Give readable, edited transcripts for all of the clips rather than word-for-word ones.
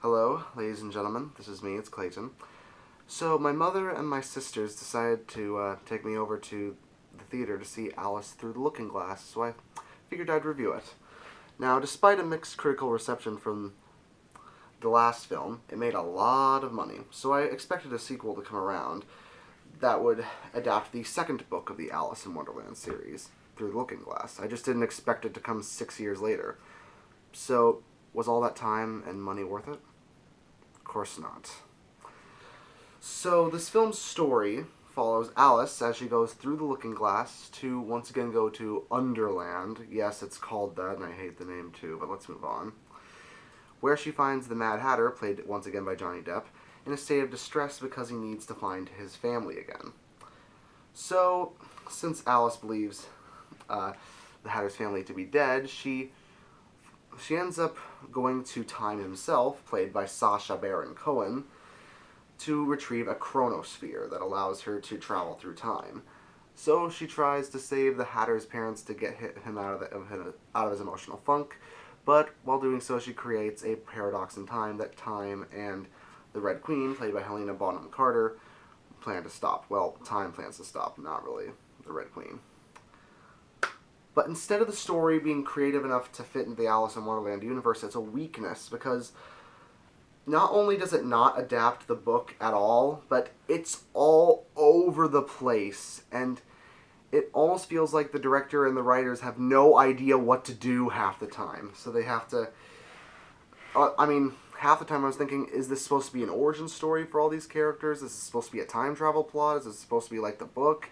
Hello, ladies and gentlemen. This is me, it's Clayton. So, my mother and my sisters decided to take me over to the theater to see Alice Through the Looking Glass, so I figured I'd review it. Now, despite a mixed critical reception from the last film, it made a lot of money, so I expected a sequel to come around that would adapt the second book of the Alice in Wonderland series, Through the Looking Glass. I just didn't expect it to come 6 years later. So, was all that time and money worth it? Of course not. So, this film's story follows Alice as she goes through the looking glass to once again go to Underland. Yes, it's called that, and I hate the name too, but let's move on. Where she finds the Mad Hatter, played once again by Johnny Depp, in a state of distress because he needs to find his family again. So, since Alice believes the Hatter's family to be dead, she ends up going to Time himself, played by Sacha Baron Cohen, to retrieve a chronosphere that allows her to travel through time. So she tries to save the Hatter's parents to get him out of his emotional funk, but while doing so she creates a paradox in time that Time and the Red Queen, played by Helena Bonham Carter, plan to stop. Well, Time plans to stop, not really the Red Queen. But instead of the story being creative enough to fit into the Alice in Wonderland universe, it's a weakness because not only does it not adapt the book at all, but it's all over the place, and it almost feels like the director and the writers have no idea what to do half the time. So they have to... half the time I was thinking, is this supposed to be an origin story for all these characters? Is this supposed to be a time travel plot? Is this supposed to be like the book?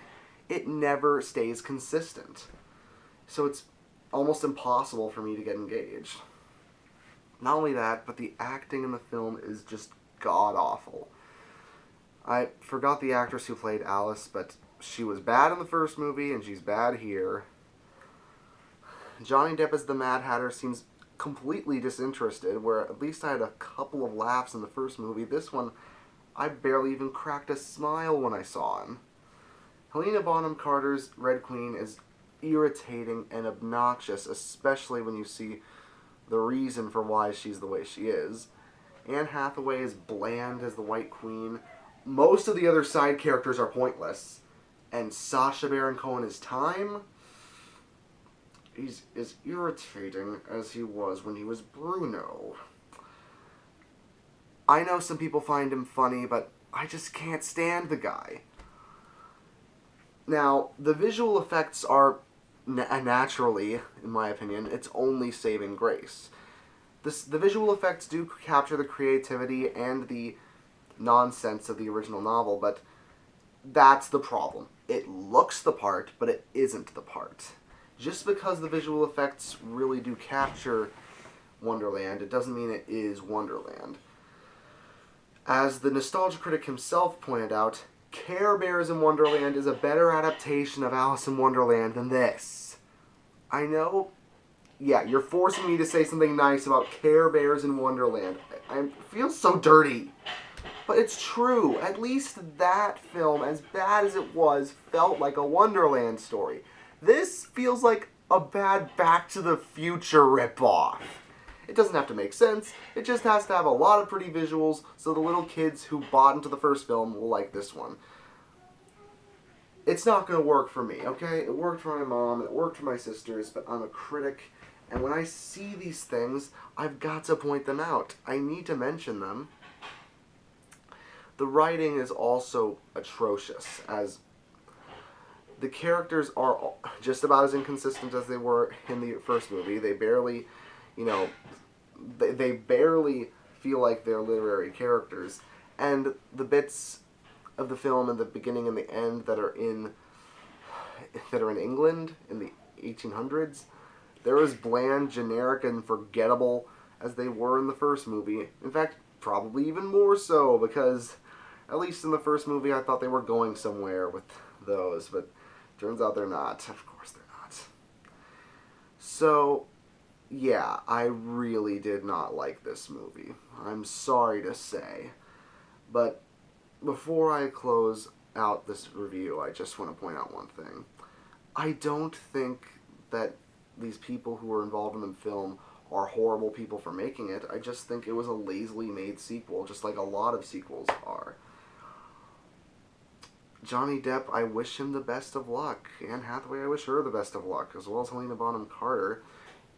It never stays consistent. So it's almost impossible for me to get engaged. Not only that, but the acting in the film is just god-awful. I forgot the actress who played Alice, but she was bad in the first movie, and she's bad here. Johnny Depp as the Mad Hatter seems completely disinterested, where at least I had a couple of laughs in the first movie. This one, I barely even cracked a smile when I saw him. Helena Bonham Carter's Red Queen is irritating and obnoxious, especially when you see the reason for why she's the way she is. Anne Hathaway is bland as the White Queen. Most of the other side characters are pointless. And Sacha Baron Cohen is Time. He's as irritating as he was when he was Bruno. I know some people find him funny, but I just can't stand the guy. Now, the visual effects are naturally, in my opinion, its only saving grace. The visual effects do capture the creativity and the nonsense of the original novel, but that's the problem. It looks the part, but it isn't the part. Just because the visual effects really do capture Wonderland, it doesn't mean it is Wonderland. As the nostalgia critic himself pointed out, Care Bears in Wonderland is a better adaptation of Alice in Wonderland than this. I know, yeah, you're forcing me to say something nice about Care Bears in Wonderland. I feel so dirty. But it's true. At least that film, as bad as it was, felt like a Wonderland story. This feels like a bad Back to the Future ripoff. It doesn't have to make sense, it just has to have a lot of pretty visuals so the little kids who bought into the first film will like this one. It's not going to work for me, okay? It worked for my mom, it worked for my sisters, but I'm a critic, and when I see these things, I've got to point them out. I need to mention them. The writing is also atrocious, as the characters are just about as inconsistent as they were in the first movie. They barely... they barely feel like they're literary characters, and the bits of the film in the beginning and the end that are in England in the 1800s, they're as bland, generic, and forgettable as they were in the first movie. In fact, probably even more so, because at least in the first movie I thought they were going somewhere with those, but turns out they're not. Of course they're not. So, yeah, I really did not like this movie. I'm sorry to say. But before I close out this review, I just want to point out one thing. I don't think that these people who were involved in the film are horrible people for making it. I just think it was a lazily made sequel, just like a lot of sequels are. Johnny Depp, I wish him the best of luck. Anne Hathaway, I wish her the best of luck, as well as Helena Bonham Carter.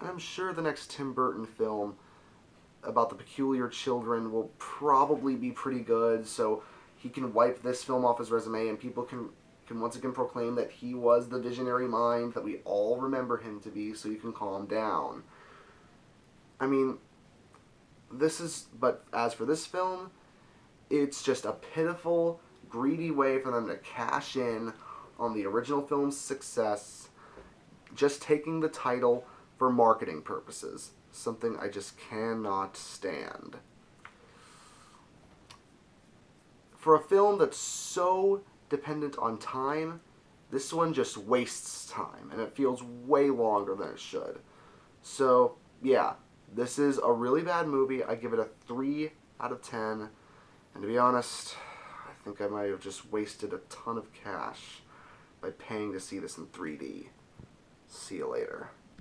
And I'm sure the next Tim Burton film about the peculiar children will probably be pretty good, so he can wipe this film off his resume and people can once again proclaim that he was the visionary mind that we all remember him to be, so you can calm down. I mean, but as for this film, it's just a pitiful, greedy way for them to cash in on the original film's success, just taking the title for marketing purposes. Something I just cannot stand. For a film that's so dependent on time, this one just wastes time, and it feels way longer than it should. So, yeah, this is a really bad movie. I give it a 3 out of 10, and to be honest, I think I might have just wasted a ton of cash by paying to see this in 3D. See you later.